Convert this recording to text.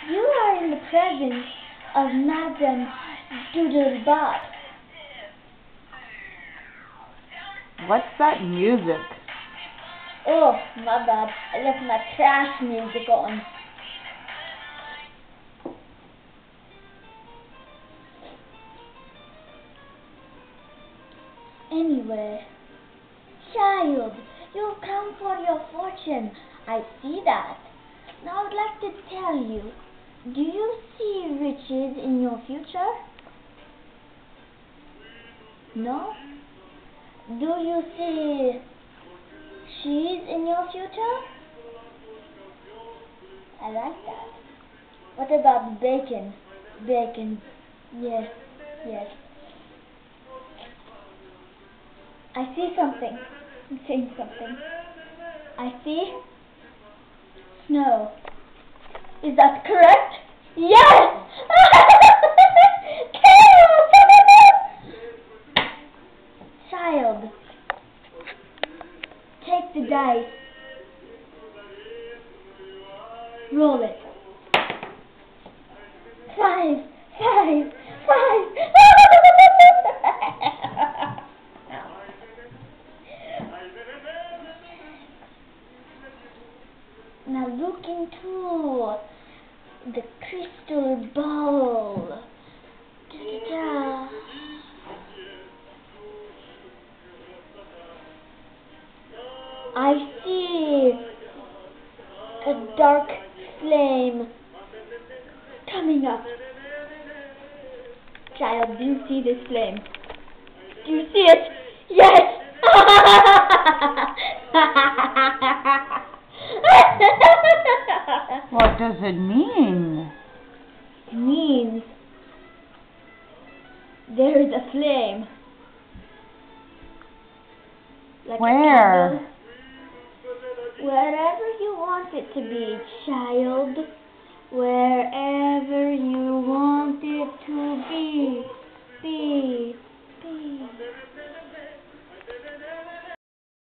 You are in the presence of Madame Doodlebot. What's that music? Oh, my bad. I left my trash music on. Anyway, child, you've come for your fortune. I see that. Now I'd like to tell you, do you see riches in your future? No? Do you see cheese in your future? I like that. What about bacon? Bacon. Yes, yes. I see something. I'm seeing something. I see snow. Is that correct? Yes! Child, take the dice. Roll it. 5, 5, 5. Now look into the crystal ball. Da-da-da. I see a dark flame coming up. Child, do you see this flame? Do you see it? Yes! What does it mean? It means there is a flame. Like Where? a candle. Wherever you want it to be, child. Wherever you want it